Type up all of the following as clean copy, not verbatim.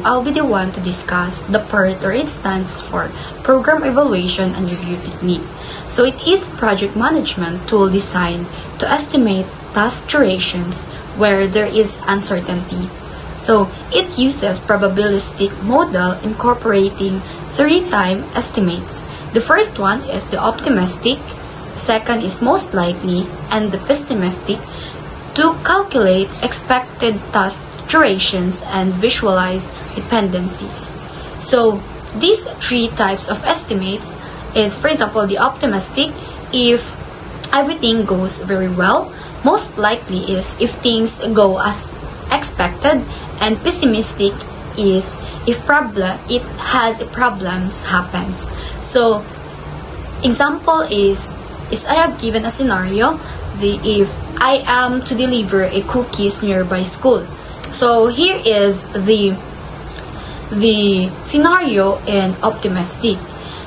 I'll be the one to discuss the PERT, or it stands for Program Evaluation and Review Technique. So it is project management tool designed to estimate task durations where there is uncertainty. So it uses probabilistic model incorporating 3 time estimates. The first one is the optimistic, second is most likely, and the pessimistic, to calculate expected task durations and visualize dependencies. So these 3 types of estimates is, for example, the optimistic, if everything goes very well. Most likely is if things go as expected, and pessimistic is if problems happens. So example is I have given a scenario, if I am to deliver a cookies nearby school. So here is the scenario in optimistic.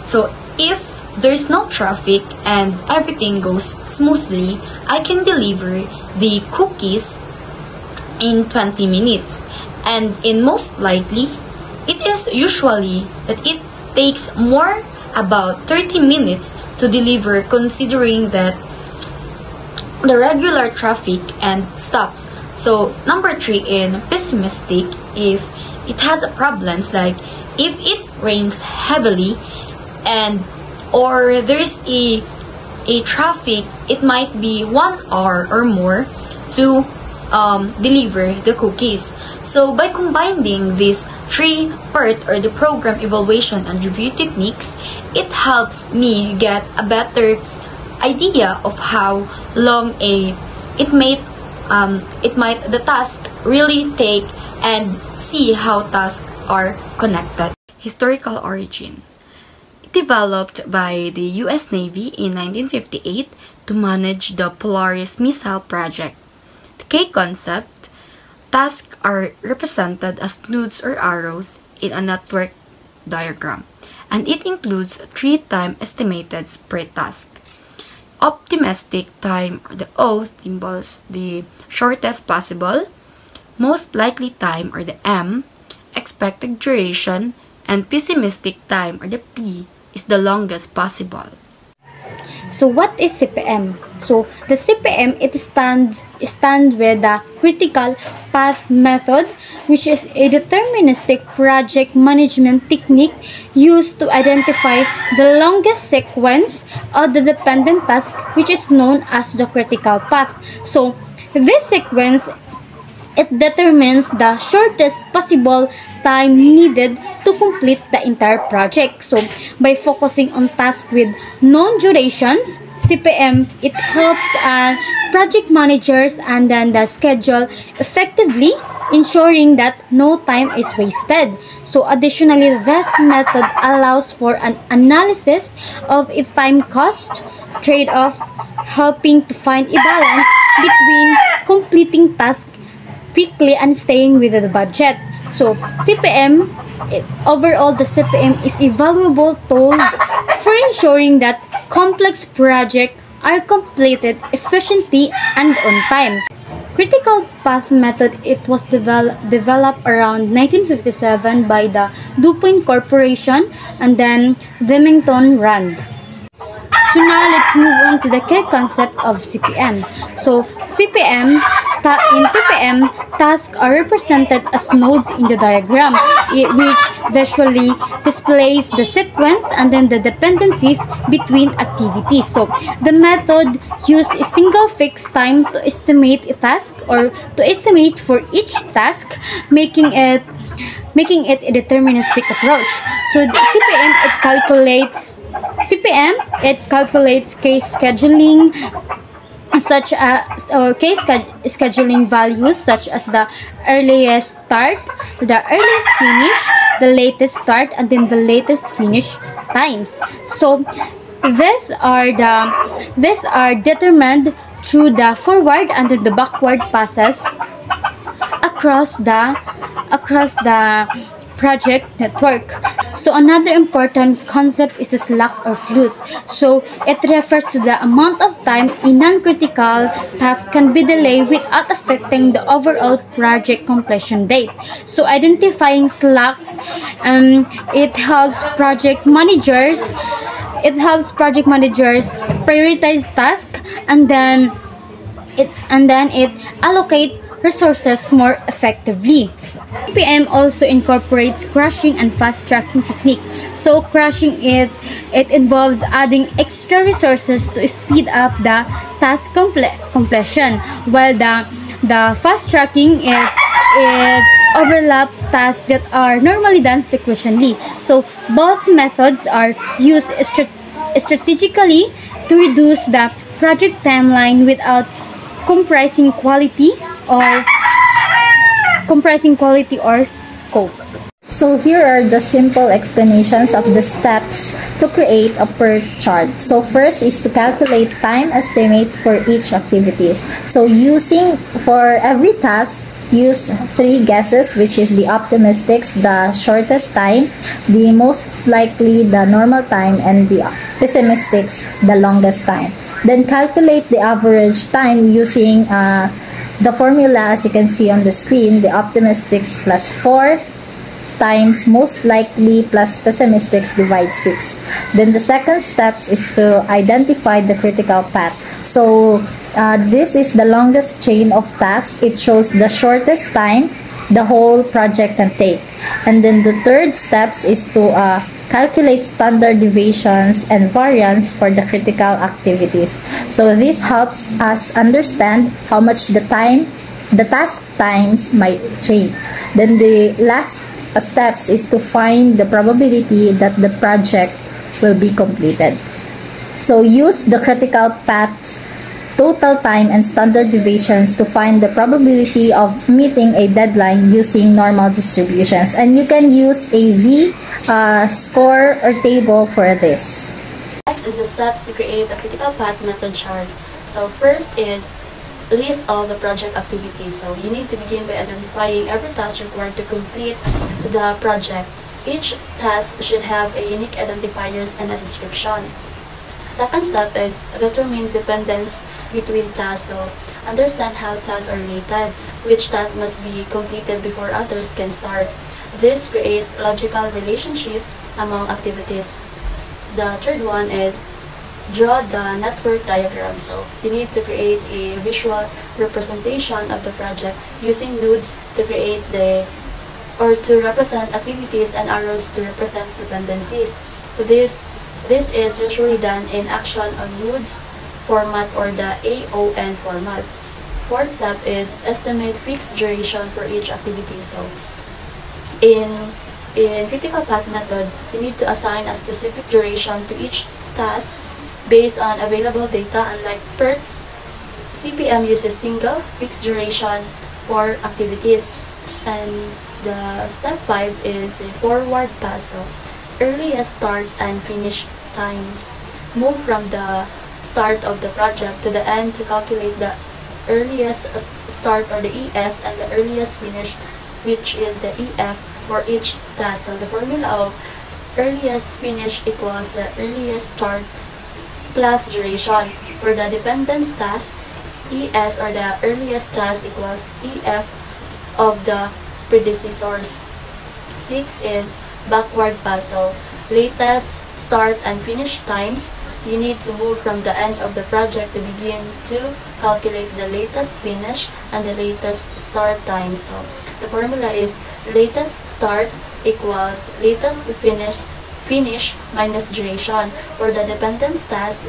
So if there's no traffic and everything goes smoothly, I can deliver the cookies in 20 minutes. And in most likely, it is usually that it takes more about 30 minutes to deliver, considering that the regular traffic and stops. So number 3 in pessimistic, if it has problems, like if it rains heavily and or there's a traffic, it might be 1 hour or more to deliver the cookies. So by combining these 3 PERT, or the Program Evaluation and Review Techniques, it helps me get a better idea of how long the task really take, and see how tasks are connected. Historical origin. It developed by the US Navy in 1958 to manage the Polaris missile project. The K concept: tasks are represented as nodes or arrows in a network diagram, and it includes 3 time estimates per task. Optimistic time, or the O, symbols the shortest possible. Most likely time, or the M, expected duration. And pessimistic time, or the P, is the longest possible. So what is CPM? So the CPM, it stands with the critical path method, which is a deterministic project management technique used to identify the longest sequence of the dependent task, which is known as the critical path. So this sequence, it determines the shortest possible time needed to complete the entire project. So by focusing on tasks with known durations, CPM, it helps project managers and then the schedule effectively, ensuring that no time is wasted. So additionally, this method allows for an analysis of a time cost trade-offs, helping to find a balance between completing tasks quickly and staying within the budget. So CPM, overall the CPM is a valuable tool for ensuring that complex projects are completed efficiently and on time. Critical path method, it was developed around 1957 by the DuPont Corporation and then Remington Rand. So now let's move on to the K concept of CPM. So in CPM, tasks are represented as nodes in the diagram, which visually displays the sequence and then the dependencies between activities. So the method uses a single fixed time to estimate a task, or to estimate for each task, making it a deterministic approach. So the CPM calculates case scheduling scheduling values such as the earliest start, the earliest finish, the latest start, and then the latest finish times. So these are determined through the forward and then the backward passes across the project network. So another important concept is the slack or float. So it refers to the amount of time a non-critical task can be delayed without affecting the overall project completion date. So identifying slacks, it helps project managers prioritize tasks, and then it allocate resources more effectively. CPM also incorporates crushing and fast tracking technique. So crushing it involves adding extra resources to speed up the task completion, while the fast tracking it overlaps tasks that are normally done sequentially. So both methods are used strategically to reduce the project timeline without compromising quality or scope. So here are the simple explanations of the steps to create a PERT chart. So first is to calculate time estimate for each activities. So for every task, use 3 guesses, which is the optimistics, the shortest time, the most likely, the normal time, and the pessimistics, the longest time. Then calculate the average time using the formula as you can see on the screen, the optimistics plus 4 times most likely plus pessimistics divide 6. Then the second steps is to identify the critical path. So this is the longest chain of tasks. It shows the shortest time the whole project can take. And then the third steps is to calculate standard deviations and variance for the critical activities. So this helps us understand how much the task times might change. Then the last steps is to find the probability that the project will be completed. So use the critical path, total time, and standard deviations to find the probability of meeting a deadline using normal distributions. And you can use a z-score or table for this. Next is the steps to create a critical path method chart. So first is list all the project activities. So you need to begin by identifying every task required to complete the project. Each task should have a unique identifiers and a description. Second step is determine dependence between tasks. So understand how tasks are related, which tasks must be completed before others can start. This creates logical relationship among activities. The third one is draw the network diagram. So you need to create a visual representation of the project using nodes to create to represent activities and arrows to represent dependencies. This is usually done in action on nodes format or the AON format. Fourth step is estimate fixed duration for each activity. So in critical path method, you need to assign a specific duration to each task based on available data. Unlike PERT, CPM uses single fixed duration for activities. And the step 5 is the forward pass. So earliest start and finish times. Move from the start of the project to the end to calculate the earliest start or the ES and the earliest finish, which is the EF for each task. So the formula of earliest finish equals the earliest start plus duration. For the dependence task, ES or the earliest task equals EF of the predecessors. 6 is backward pass. So latest start and finish times. You need to move from the end of the project to begin to calculate the latest finish and the latest start time. So the formula is latest start equals latest finish minus duration. For the dependence task,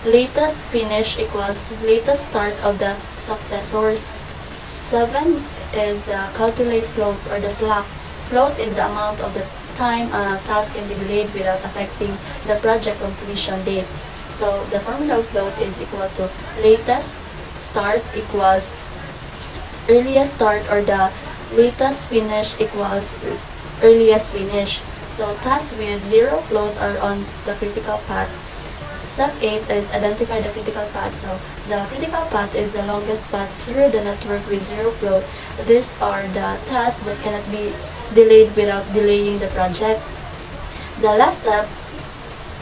latest finish equals latest start of the successors. 7 is the calculate float or the slack. Float is the amount of the time a task can be delayed without affecting the project completion date. So the formula of float is equal to latest start equals earliest start or the latest finish equals earliest finish. So tasks with zero float are on the critical path. step 8 is identify the critical path. So the critical path is the longest path through the network with zero float. These are the tasks that cannot be delayed without delaying the project. The last step,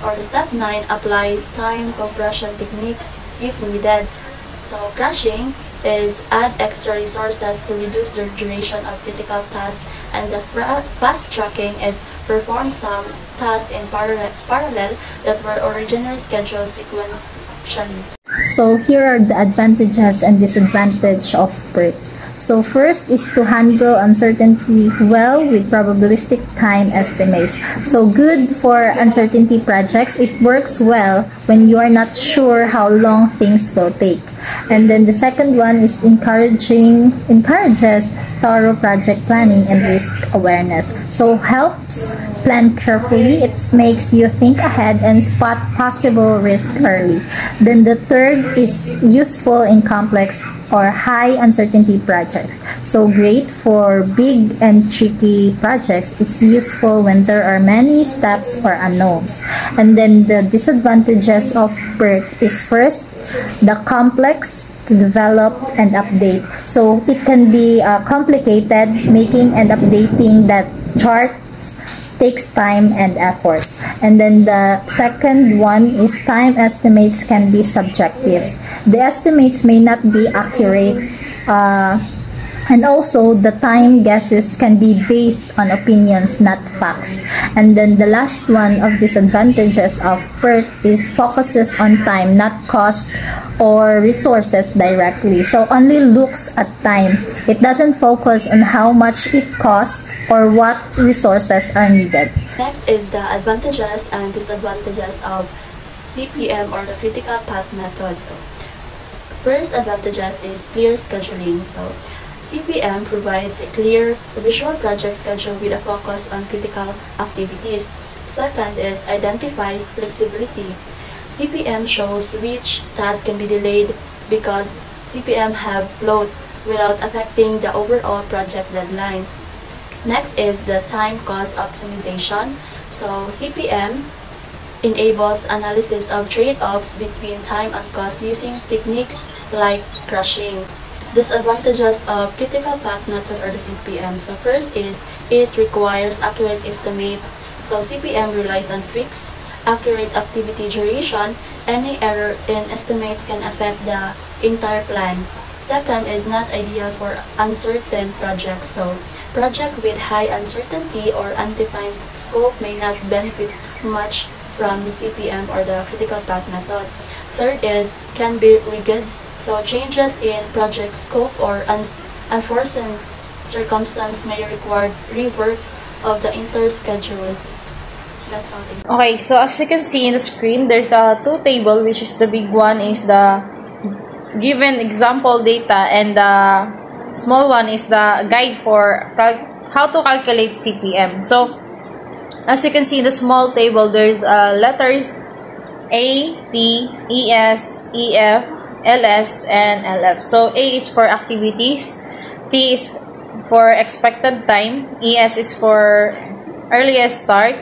or the step 9, applies time compression techniques if needed. So crashing is add extra resources to reduce the duration of critical tasks, and the fast tracking is perform some tasks in parallel that were originally scheduled sequentially. So here are the advantages and disadvantages of PERT. So first is to handle uncertainty well with probabilistic time estimates. So good for uncertainty projects. It works well when you are not sure how long things will take. And then the second one is encourages thorough project planning and risk awareness. So helps plan carefully. It makes you think ahead and spot possible risk early. Then the third is useful in complex or high uncertainty projects. So great for big and tricky projects. It's useful when there are many steps or unknowns. And then the disadvantages of PERT is first, the complex to develop and update. So it can be complicated. Making and updating that charts takes time and effort. And then the second one is time estimates can be subjective. The estimates may not be accurate, and also the time guesses can be based on opinions, not facts. And then the last one of disadvantages of PERT is focuses on time, not cost or resources directly. So only looks at time. It doesn't focus on how much it costs or what resources are needed. Next is the advantages and disadvantages of CPM, or the critical path method. So first advantages is clear scheduling. So CPM provides a clear visual project schedule with a focus on critical activities. Second is identifies flexibility. CPM shows which tasks can be delayed because CPM have float without affecting the overall project deadline. Next is the time cost optimization. So CPM enables analysis of trade-offs between time and cost using techniques like crashing. Disadvantages of critical path method, or the CPM. So first is it requires accurate estimates. So CPM relies on fixed, accurate activity duration. Any error in estimates can affect the entire plan. Second is not ideal for uncertain projects. So project with high uncertainty or undefined scope may not benefit much from the CPM or the critical path method. Third is can be rigid. So changes in project scope or unforeseen circumstance may require rework of the entire schedule. That's all. Okay, so as you can see in the screen, there's a two table, which is the big one is the given example data, and the small one is the guide for how to calculate CPM. So as you can see in the small table, there's letters A, P, E, S, E, F, LS, and LF. So A is for activities, P is for expected time, ES is for earliest start,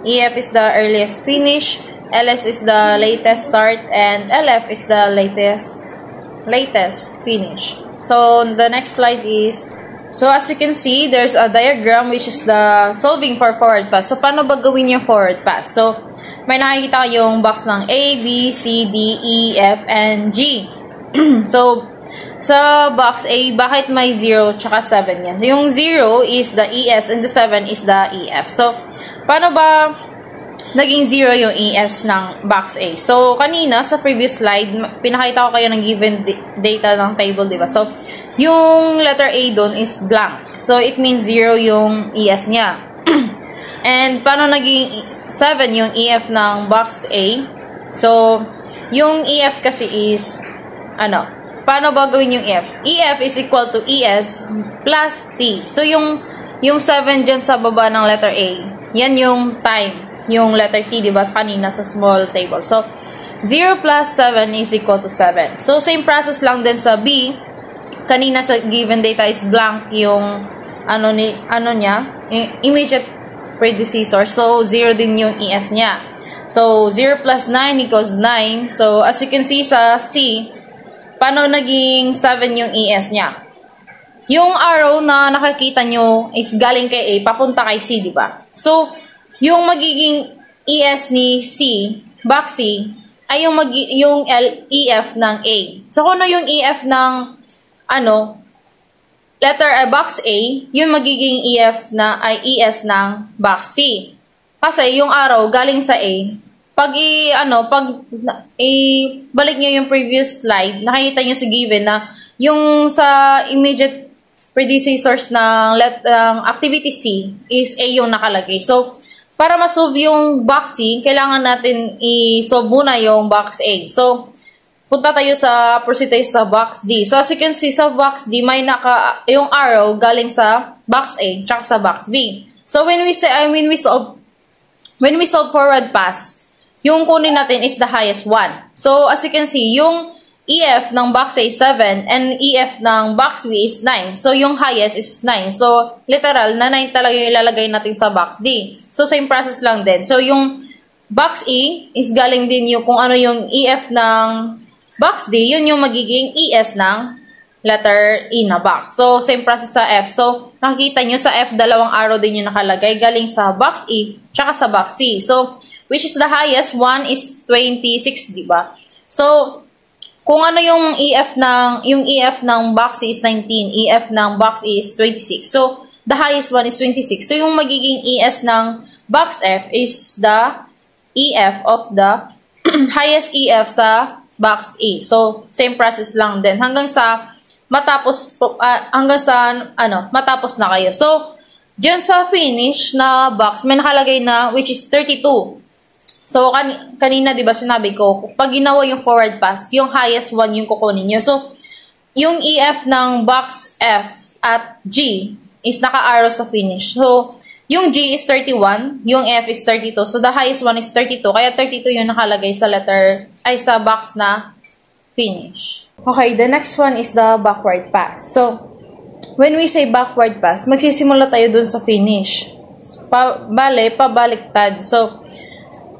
EF is the earliest finish, LS is the latest start, and LF is the latest finish. So the next slide is, so as you can see, there's a diagram which is the solving for forward pass. So paano ba gawin yung forward pass? So may nakikita yung box ng A, B, C, D, E, F, and G. So, sa box A, bakit may 0 tsaka 7 yan? So, yung 0 is the ES and the 7 is the EF. So, paano ba naging 0 yung ES ng box A? So, kanina sa previous slide, pinakita ko kayo ng given data ng table, diba? So, yung letter A doon is blank. So, it means 0 yung ES niya. And, paano naging 7 yung EF ng box A? So, yung EF kasi is, paano ba gawin yung EF? EF is equal to ES plus T. So, yung 7 dyan sa baba ng letter A, yan yung time, yung letter T, diba? Kanina sa small table. So, 0 plus 7 is equal to 7. So, same process lang din sa B. Kanina sa given data is blank yung, niya, immediate predecessor. So, 0 din yung ES niya. So, 0 plus 9 equals 9. So, as you can see sa C, paano naging 7 yung ES niya? Yung arrow na nakikita nyo is galing kay A, papunta kay C, di ba? So, yung magiging ES ni C, box C, ay yung EF ng A. So, kung ano yung EF ng, box A, yung magiging EF na, ay ES ng box C. Kasi, yung arrow galing sa A, pag balik nyo yung previous slide, nakikita nyo sa given na, yung sa immediate predecessors ng activity C is A yung nakalagay. So, para ma-solve yung box C, kailangan natin i-solve muna yung box A. So, punta tayo proceed tayo sa box D. So, as you can see, sa box D, may yung arrow galing sa box A, tsaka sa box B. So, when we solve forward pass, yung kunin natin is the highest one. So, as you can see, yung EF ng box A is 7 and EF ng box B is 9. So, yung highest is 9. So, literal, na 9 talaga yung ilalagay natin sa box D. So, same process lang din. So, yung box E is galing din yung kung ano yung EF ng box D, yun yung magiging ES ng letter E na box. So, same process sa F. So, nakikita nyo sa F, dalawang arrow din yung nakalagay galing sa box E tsaka sa box C. So, which is the highest one is 26, diba? So, kung ano yung EF ng box C is 19, EF ng box E is 26. So, the highest one is 26. So, yung magiging ES ng box F is the EF of the highest EF sa box E. So, same process lang din hanggang sa matapos na kayo. So, dyan sa finish na box, may nakalagay na which is 32. So, kanina, di ba, sinabi ko, pag ginawa yung forward pass, yung highest one yung kukunin nyo. So, yung EF ng box F at G is naka-arrow sa finish. So, yung G is 31, yung F is 32. So, the highest one is 32. Kaya 32 yung nakalagay sa sa box na finish. Okay, the next one is the backward pass. So, when we say backward pass, magsisimula tayo dun sa finish. Pabaliktad. So,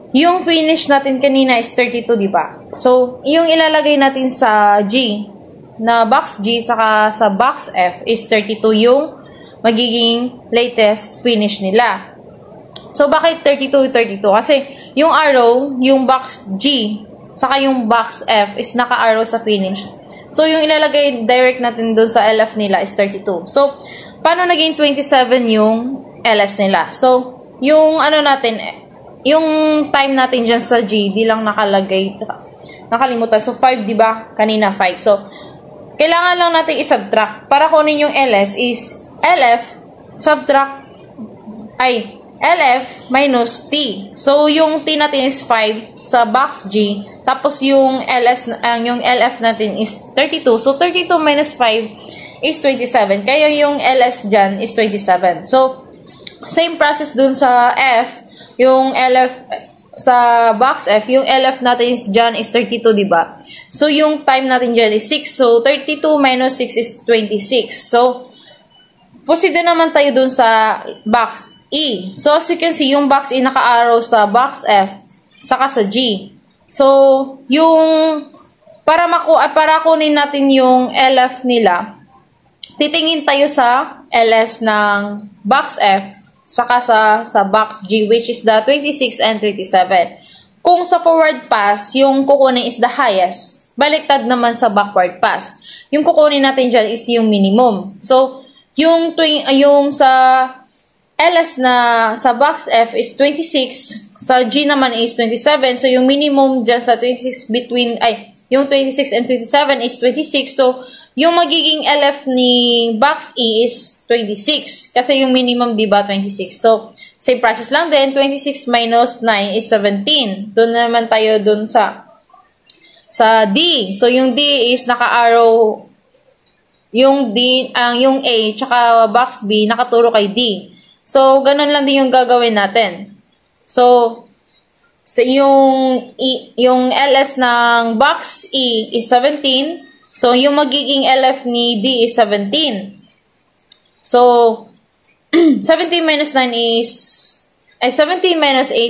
yung finish natin kanina is 32, di ba? So, yung ilalagay natin sa G, na box G, saka sa box F is 32 yung magiging latest finish nila. So, bakit 32? Kasi, yung arrow, yung box G, saka yung box F is naka-arrow sa finish. So, yung ilalagay direct natin dun sa LF nila is 32. So, paano naging 27 yung LS nila? So, yung yung time natin dyan sa G, di lang nakalagay. Nakalimutan. So, 5, di ba? Kanina, 5. So, kailangan lang natin i-subtract. Para kunin yung LS is LF minus T. So, yung T natin is 5 sa box G. Tapos, yung LF natin is 32. So, 32 minus 5 is 27. Kaya yung LS dyan is 27. So, same process dun sa F. Yung LF sa box F, yung LF natin is dyan is 32, diba? So, yung time natin dyan is 6. So, 32 minus 6 is 26. So, proceed naman tayo dun sa box E. So, as you can see, yung box E naka-arrow sa box F, saka sa G. So, para kunin natin yung LF nila, titingin tayo sa LS ng box F, saka sa box G, which is the 26 and 27. Kung sa forward pass, yung kukunin is the highest, baliktad naman sa backward pass. Yung kukunin natin dyan is yung minimum. So, yung sa LS na sa box F is 26, sa G naman is 27. So, yung minimum dyan sa 26 yung 26 and 27 is 26. So, yung magiging LF ni box E is 26. Kasi yung minimum, diba, 26. So, same process lang din. 26 minus 9 is 17. Doon naman tayo doon sa D. So, yung D is naka-arrow. Yung A, tsaka box B, nakaturo kay D. So, ganun lang din yung gagawin natin. So, yung LS ng box E is 17. So, yung magiging LF ni D is 17. So, 17 minus 8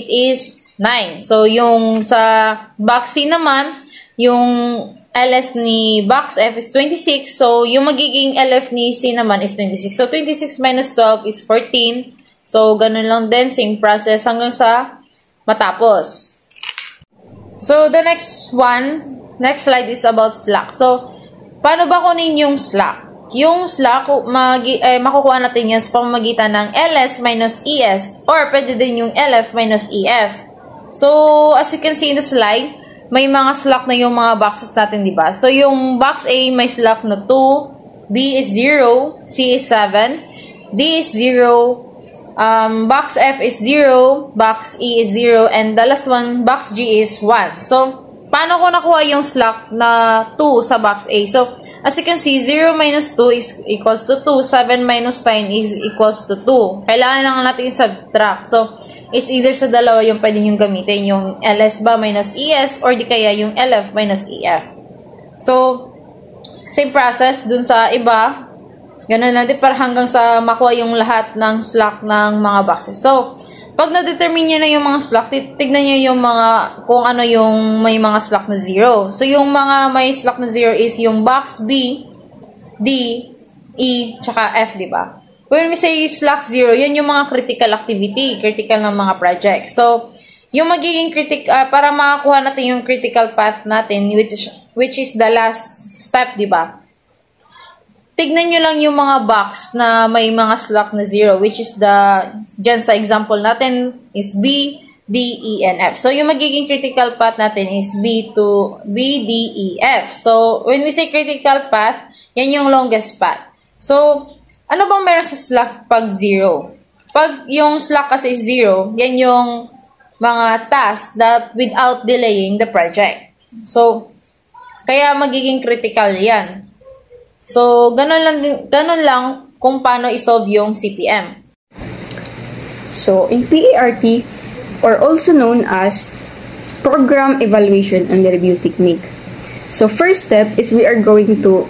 is 9. So, yung sa box C naman, yung LS ni box F is 26. So, yung magiging LF ni C naman is 26. So, 26 minus 12 is 14. So, ganun lang din. Same process hanggang sa matapos. So, the next slide is about slack. So, paano ba kunin yung slack? Yung slack, makukuha natin yan sa pamamagitan ng LS minus ES or pwede din yung LF minus EF. So, as you can see in the slide, may mga slack na yung mga boxes natin, di ba? So, yung box A may slack na 2, B is 0, C is 7, D is 0, box F is 0, box E is 0, and the last one, box G is 1. So, paano ko nakuha yung slack na 2 sa box A? So, as you can see, 0 minus 2 is equals to 2. 7 minus 9 is equals to 2. Kailangan lang natin subtract. So, it's either sa dalawa yung pwede nyo gamitin. Yung LS ba minus ES or di kaya yung LF minus EF. So, same process dun sa iba. Ganun natin para hanggang sa makuha yung lahat ng slack ng mga boxes. So, pag na-determine nyo na yung mga slack, tignan nyo yung mga, kung ano yung may mga slack na 0. So, yung mga may slack na 0 is yung box B, D, E, tsaka F, di ba? When we say slack 0, yan yung mga critical activity, critical ng mga project. So, yung magiging para makakuha natin yung critical path natin, which is the last step, di ba? Tignan nyo lang yung mga box na may mga slack na 0, which is dyan sa example natin is B, D, E, and F. So, yung magiging critical path natin is B, D, E, F. So, when we say critical path, yan yung longest path. So, ano bang meron sa slack pag 0? Pag yung slack kasi is 0, yan yung mga tasks that without delaying the project. So, kaya magiging critical yan. So, ganun lang kung paano isolve yung CPM. So, in PERT, or also known as Program Evaluation and Review Technique. So, first step is I'm going to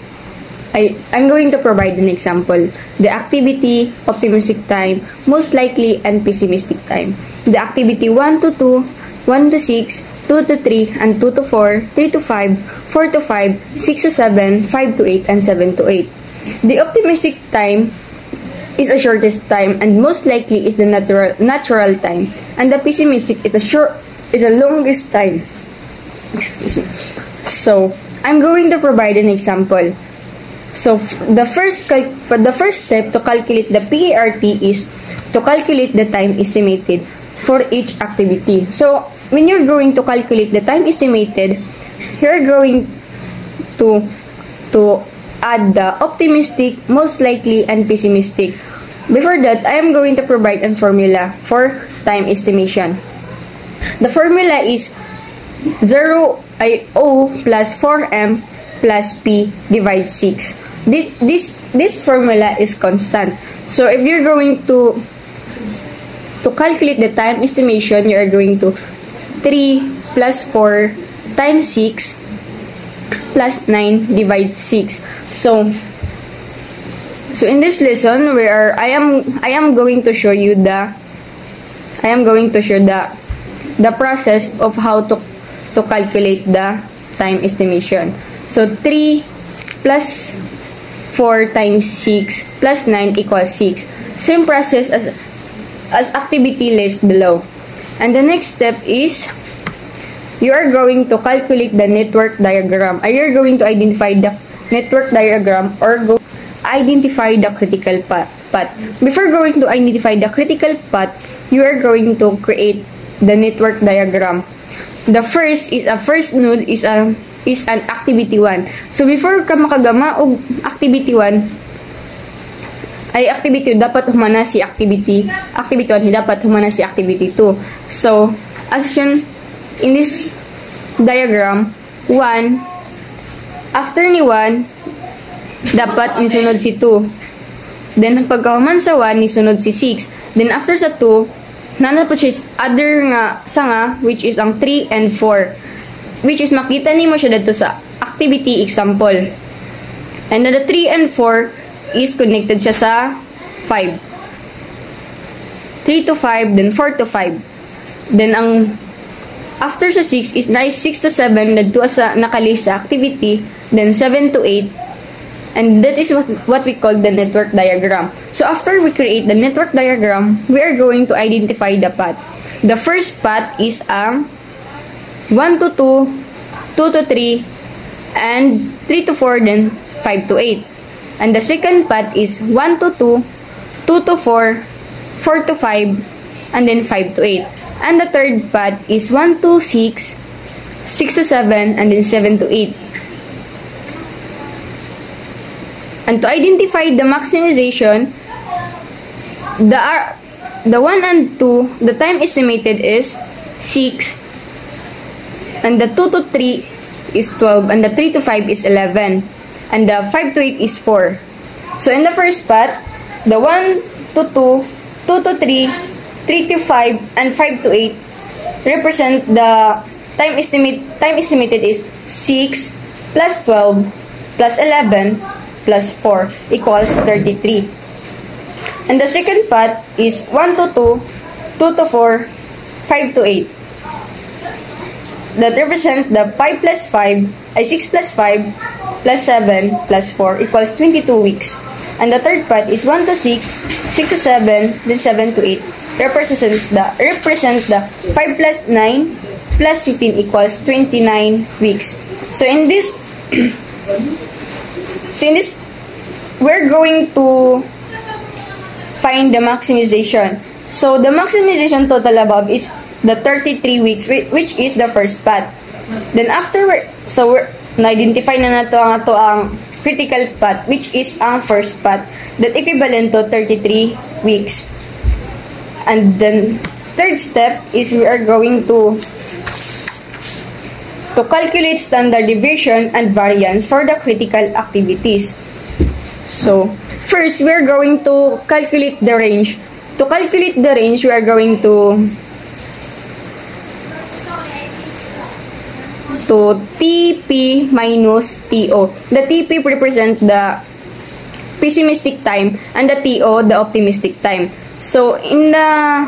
provide an example. The activity, optimistic time, most likely, and pessimistic time. The activity 1 to 2, 1 to 6, 2 to 3, and 2 to 4, 3 to 5, 4 to 5, 6 to 7, 5 to 8, and 7 to 8. The optimistic time is the shortest time, and most likely is the natural time, and the pessimistic is the longest time. Excuse me. So, I'm going to provide an example. So, the first step to calculate the PERT is to calculate the time estimated for each activity. So, when you're going to calculate the time estimated, you're going to add the optimistic, most likely, and pessimistic. Before that, I am going to provide a formula for time estimation. The formula is O plus 4M plus P divided 6. This formula is constant. So if you're going to calculate the time estimation, you are going to 3 plus 4 times 6 plus 9 divided 6. So in this lesson where I am going to show you the process of how to calculate the time estimation. So 3 plus 4 times 6 plus 9 equals 6. Same process as activity list below. And the next step is you are going to calculate the network diagram. Are you going to identify the network diagram or identify the critical path? Before going to identify the critical path, you are going to create the network diagram. The first node is an activity 1. So before ka makagama og activity 1, ay activity 2 dapat humana si activity 1 dapat humana si activity 2. So as shown in this diagram, 1 after ni 1 dapat nisunod si 2. Then pagkahuman sa 1 nisunod si 6. Then after sa 2 nana po siya other nga sanga which is ang 3 and 4, which is makita nimo siya dito sa activity example. And then the 3 and 4 is connected siya sa 5. 3 to 5, then 4 to 5. Then ang after sa 6 is na 6 to 7 nagtuwa sa nakalist sa activity, then 7 to 8, and that is what we call the network diagram. So after we create the network diagram, we are going to identify the path. The first path is 1 to 2, 2 to 3, and 3 to 4, then 5 to 8. And the second path is 1 to 2, 2 to 4, 4 to 5, and then 5 to 8. And the third path is 1 to 6, 6 to 7, and then 7 to 8. And to identify the maximization, the 1 and 2, the time estimated is 6, and the 2 to 3 is 12, and the 3 to 5 is 11, and the 5 to 8 is 4. So in the first path, the 1 to 2, 2 to 3, 3 to 5, and 5 to 8 represent the time estimated is 6 plus 12 plus 11 plus 4 equals 33. And the second path is 1 to 2, 2 to 4, 5 to 8. That represent the 5 plus 5, 6 plus 5 plus 7 plus 4 equals 22 weeks. And the third path is 1 to 6, 6 to 7, then 7 to 8. Represent the 5 plus 9 plus 15 equals 29 weeks. So in this, we're going to find the maximization. So the maximization total above is the 33 weeks, which is the first path. Then afterward, so we're na-identify na nato ang critical path, which is ang first path, that equivalent to 33 weeks. And then third step is we are going to calculate standard deviation and variance for the critical activities. So first, we are going to calculate the range. To calculate the range, we are going to TP minus TO. The TP represent the pessimistic time and the TO the optimistic time. So in a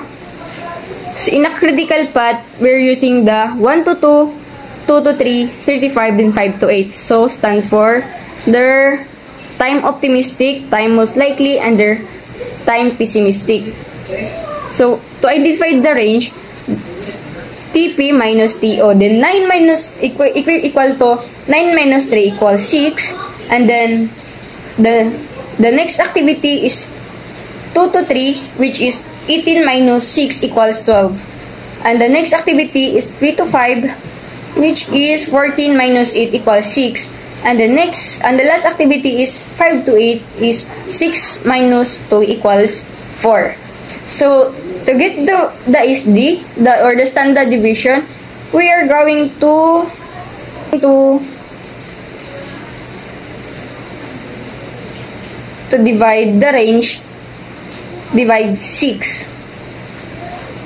critical path, we're using the 1 to 2, 2 to 3, 3 to 5, then 5 to 8. So stand for their time optimistic, time most likely, and their time pessimistic. So to identify the range, TP minus TO. Then 9 minus equal to 9 minus 3 equals 6. And then the next activity is 2 to 3, which is 18 minus 6 equals 12. And the next activity is 3 to 5, which is 14 minus 8 equals 6. And the last activity is 5 to 8 is 6 minus 2 equals 4. So to get the SD, or the standard deviation, we are going to divide the range, divide 6.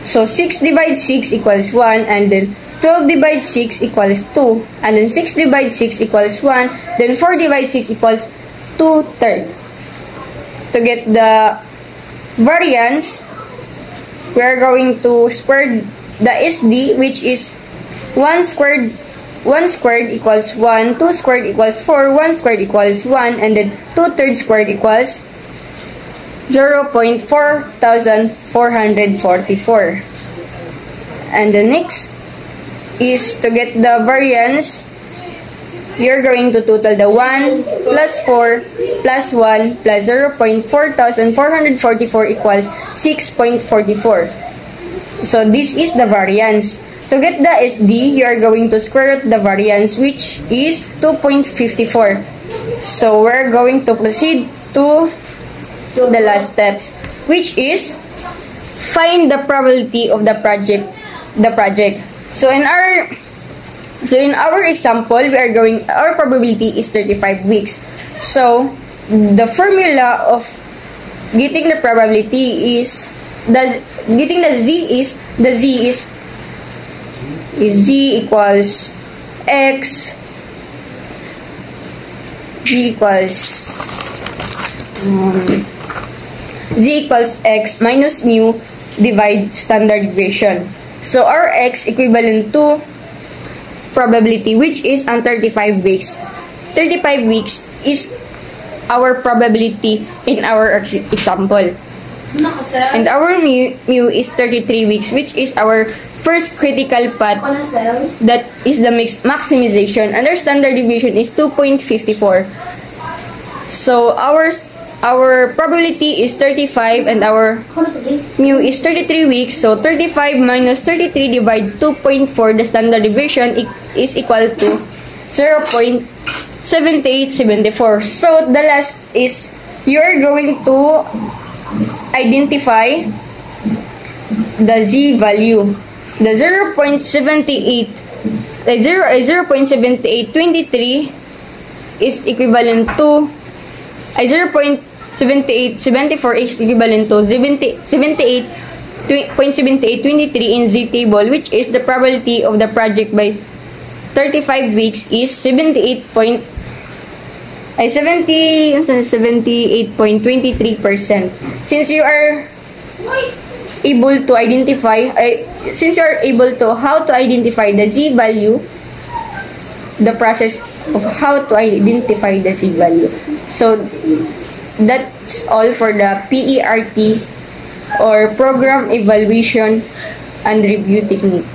So 6 divided 6 equals 1, and then 12 divided 6 equals 2, and then 6 divided 6 equals 1, then 4 divided 6 equals 2/3. To get the variance, we are going to square the SD, which is 1 squared equals 1, 2 squared equals 4, 1 squared equals 1, and then 2/3 squared equals 0.4444. And the next is to get the variance, you're going to total the 1 plus 4 plus 1 plus 0.4444 equals 6.44. So this is the variance. To get the SD, you are going to square root the variance, which is 2.54. So we're going to proceed to the last steps, which is find the probability of the project. So in our example, our probability is 35 weeks. So the formula of getting the probability is Z equals X, Z equals X minus mu divide standard deviation. So our X equivalent to probability, which is ang 35 weeks. 35 weeks is our probability in our example. And our mu is 33 weeks, which is our first critical path that is the maximization, and our standard deviation is 2.54. So our probability is 35 and our mu is 33 weeks. So 35 minus 33 divided 2.4, the standard deviation is equal to 0.7874. So the last is you are going to identify the z value. The 0.7823 is equivalent to 0.7874 is equivalent to 78.7823 in z table, which is the probability of the project by 35 weeks is 78.23%. Since you are able to identify how to identify the z value, the process of how to identify the z value. So that's all for the PERT or Program Evaluation and Review Technique.